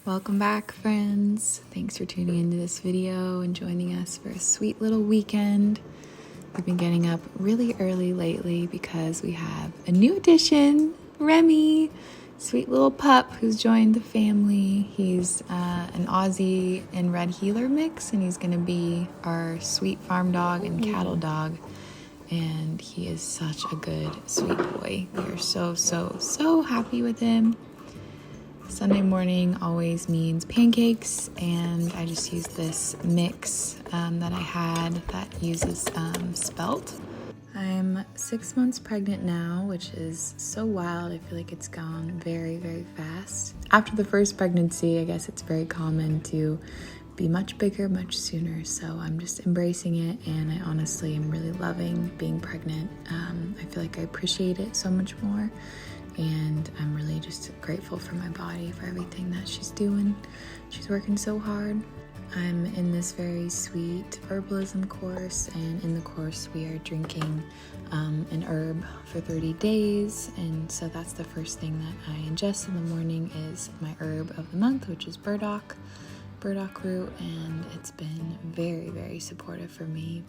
Welcome back, friends. Thanks for tuning into this video and joining us for a sweet little weekend. We've been getting up really early lately because we have a new addition, Remy, sweet little pup who's joined the family. He's an Aussie and Red Heeler mix, and he's going to be our sweet farm dog and cattle dog. And he is such a good, sweet boy. We are so happy with him. Sunday morning always means pancakes, and I just used this mix that I had that uses spelt. I'm 6 months pregnant now, which is so wild. I feel like it's gone very fast. After the first pregnancy, I guess it's very common to be much bigger, much sooner. So I'm just embracing it, and I honestly am really loving being pregnant. I feel like I appreciate it so much more. And I'm really just grateful for my body, for everything that she's doing. She's working so hard. I'm in this very sweet herbalism course, and in the course we are drinking an herb for 30 days. And so that's the first thing that I ingest in the morning is my herb of the month, which is burdock root, and it's been very supportive for me.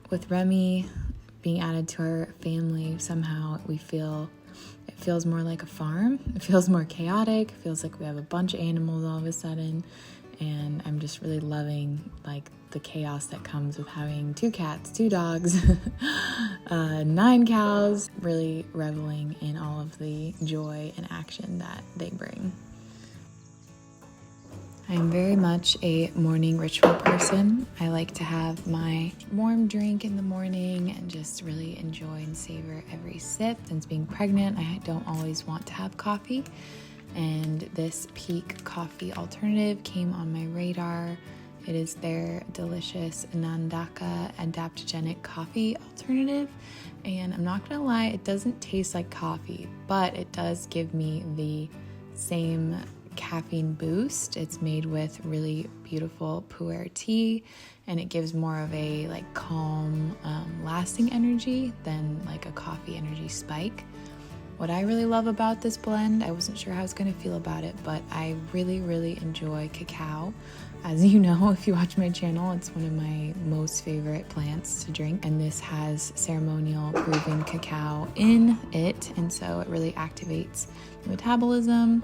With Remy being added to our family, somehow it feels more like a farm. It feels more chaotic. It feels like we have a bunch of animals all of a sudden. And I'm just really loving like the chaos that comes with having 2 cats, 2 dogs, 9 cows, really reveling in all of the joy and action that they bring. I'm very much a morning ritual person. I like to have my warm drink in the morning and just really enjoy and savor every sip. Since being pregnant, I don't always want to have coffee. And this Peak coffee alternative came on my radar. It is their delicious Nandaka adaptogenic coffee alternative. And I'm not gonna lie, it doesn't taste like coffee, but it does give me the same caffeine boost. It's made with really beautiful pu'er tea, and it gives more of a like calm, lasting energy than like a coffee energy spike. What I really love about this blend, I wasn't sure how I was going to feel about it, but I really enjoy cacao. As you know, if you watch my channel, it's one of my most favorite plants to drink, and this has ceremonial proven cacao in it, and so it really activates the metabolism.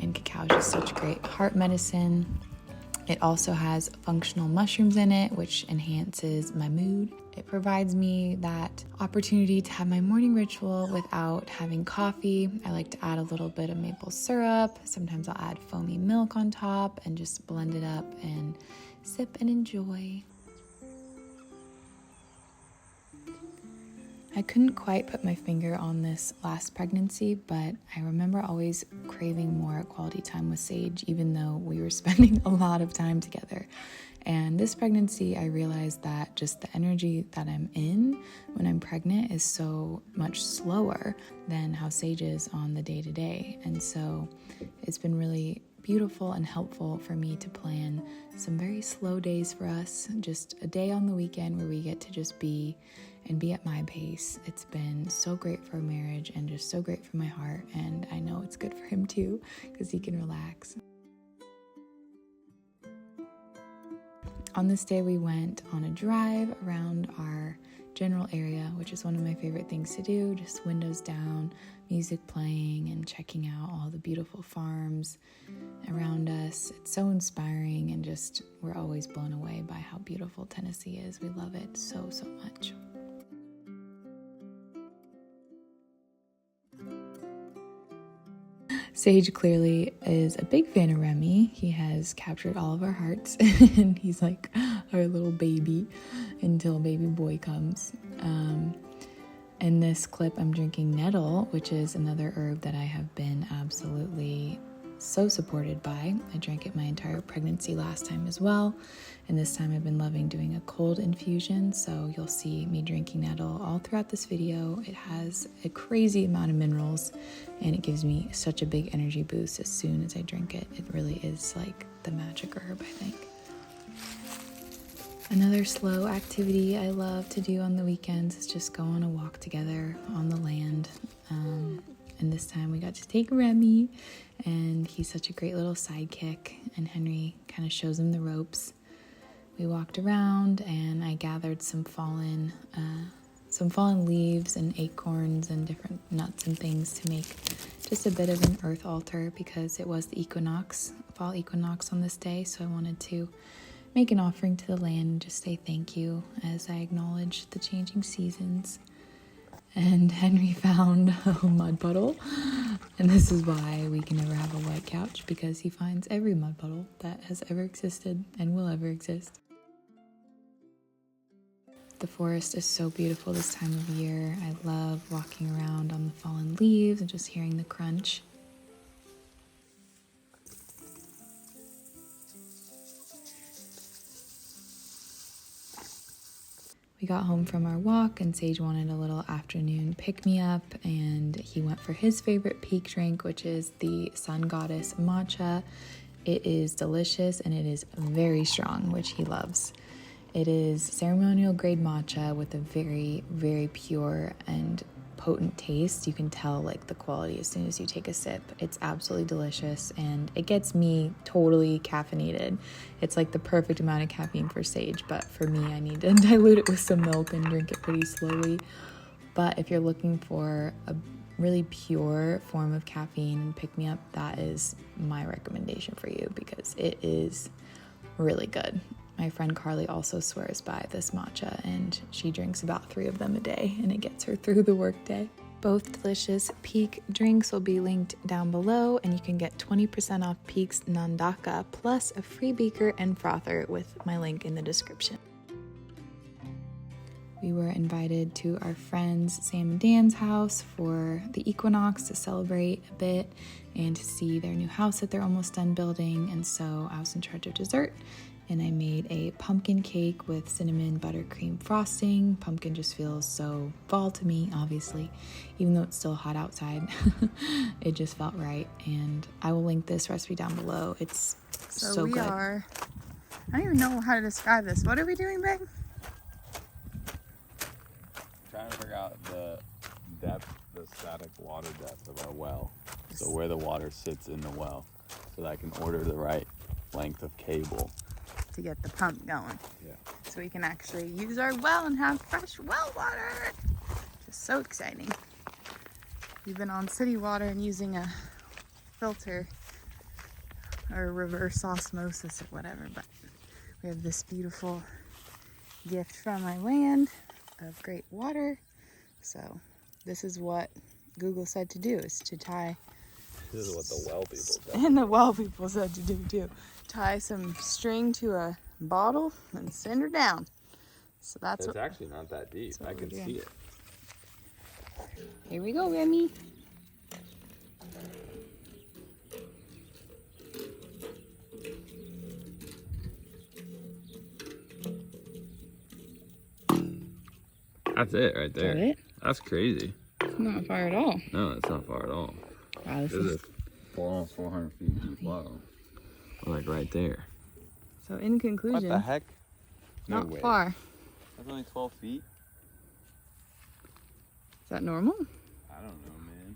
And cacao is just such great heart medicine. It also has functional mushrooms in it, which enhances my mood. It provides me that opportunity to have my morning ritual without having coffee. I like to add a little bit of maple syrup. Sometimes I'll add foamy milk on top and just blend it up and sip and enjoy. I couldn't quite put my finger on this last pregnancy, but I remember always craving more quality time with Sage, even though we were spending a lot of time together. And this pregnancy, I realized that just the energy that I'm in when I'm pregnant is so much slower than how Sage is on the day-to-day. And so it's been really beautiful and helpful for me to plan some very slow days for us, just a day on the weekend where we get to just be at my pace. It's been so great for our marriage and just so great for my heart, and I know it's good for him too because he can relax. On this day, we went on a drive around our general area, which is one of my favorite things to do, just windows down, music playing, and checking out all the beautiful farms around us. It's so inspiring, and just we're always blown away by how beautiful Tennessee is. We love it so much. Sage clearly is a big fan of Remy. He has captured all of our hearts, and he's like our little baby until baby boy comes. In this clip, I'm drinking nettle, which is another herb that I have been absolutely so supported by. I drank it my entire pregnancy last time as well, and this time I've been loving doing a cold infusion, so you'll see me drinking nettle all throughout this video. It has a crazy amount of minerals, and it gives me such a big energy boost as soon as I drink it. It really is like the magic herb, I think. Another slow activity I love to do on the weekends is just go on a walk together on the land. And this time we got to take Remy, and he's such a great little sidekick, and Henry kind of shows him the ropes. We walked around and I gathered some fallen leaves and acorns and different nuts and things to make just a bit of an earth altar, because it was the equinox, fall equinox on this day. So I wanted to make an offering to the land and just say thank you as I acknowledge the changing seasons. And Henry found a mud puddle, and this is why we can never have a white couch, because he finds every mud puddle that has ever existed and will ever exist. The forest is so beautiful this time of year. I love walking around on the fallen leaves and just hearing the crunch. We got home from our walk and Sage wanted a little afternoon pick-me-up, and he went for his favorite peak drink, which is the Sun Goddess matcha. It is delicious and it is very strong, which he loves. It is ceremonial grade matcha with a very, very pure and potent taste. You can tell like the quality as soon as you take a sip. It's absolutely delicious and it gets me totally caffeinated. It's like the perfect amount of caffeine for Sage, but for me, I need to dilute it with some milk and drink it pretty slowly. But if you're looking for a really pure form of caffeine and pick-me-up, that is my recommendation for you, because it is really good. My friend Carly also swears by this matcha, and she drinks about 3 of them a day, and it gets her through the workday. Both delicious Peak drinks will be linked down below, and you can get 20% off Peak's Nandaka plus a free beaker and frother with my link in the description. We were invited to our friends Sam and Dan's house for the Equinox to celebrate a bit and to see their new house that they're almost done building, and so I was in charge of dessert. And I made a pumpkin cake with cinnamon buttercream frosting. Pumpkin just feels so fall to me, obviously, even though it's still hot outside. It just felt right. And I will link this recipe down below. It's so good. I don't even know how to describe this. What are we doing, babe? Trying to figure out the static water depth of our well. So where the water sits in the well, so that I can order the right length of cable to get the pump going. Yeah. So we can actually use our well and have fresh well water. Just so exciting. We've been on city water and using a filter or reverse osmosis or whatever, but we have this beautiful gift from our land of great water. So this is what Google said to do, is to tie. This is what the well people said. And the well people said to do too. Tie some string to a bottle and send her down. So that's It's actually not that deep. I can see it. Here we go, Remy. That's it right there. Is that it? That's crazy. It's not far at all. No, it's not far at all. Wow, This is almost 400 feet deep well. Like right there. So in conclusion, What the heck? No not way. far. That's only 12 feet? Is that normal? I don't know, man.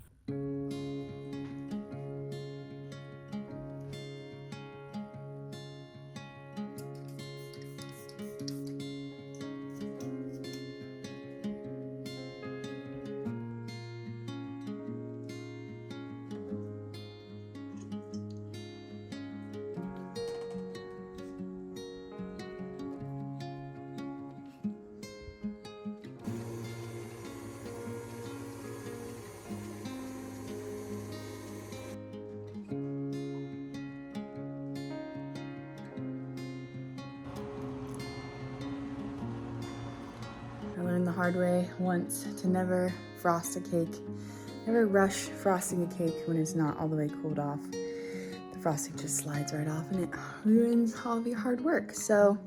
I learned the hard way once to never frost a cake. Never rush frosting a cake when it's not all the way cooled off. The frosting just slides right off and it ruins all of your hard work. So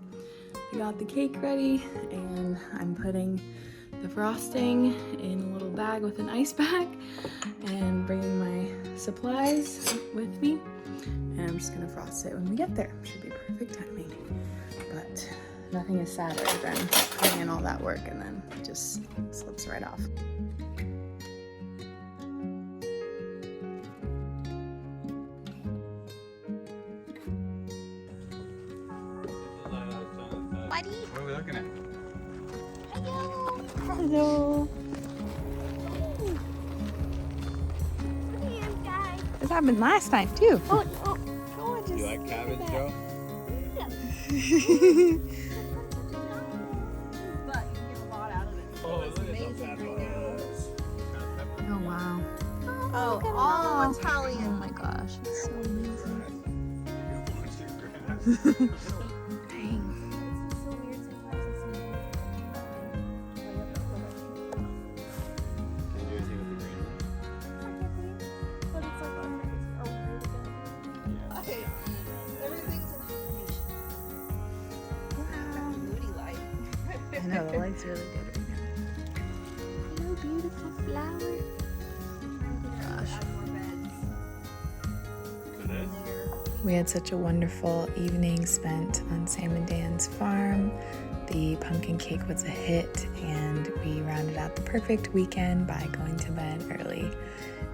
I got the cake ready and I'm putting the frosting in a little bag with an ice bag and bringing my supplies with me. And I'm just gonna frost it when we get there. Should be perfect timing. But nothing is sadder than putting in all that work and then it just slips right off. we looking at? Hello. This happened last time too. Do you like cabbage, Joe? Oh, look at some peppers. Oh wow. Oh, all Italian. Oh my gosh, it's so amazing. Dang. I know, the light's really good right now. Hello, beautiful flower. We had such a wonderful evening spent on Sam and Dan's farm. The pumpkin cake was a hit, and we rounded out the perfect weekend by going to bed early.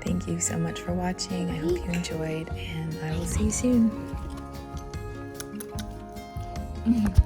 Thank you so much for watching. I hope you enjoyed, and I will see you soon.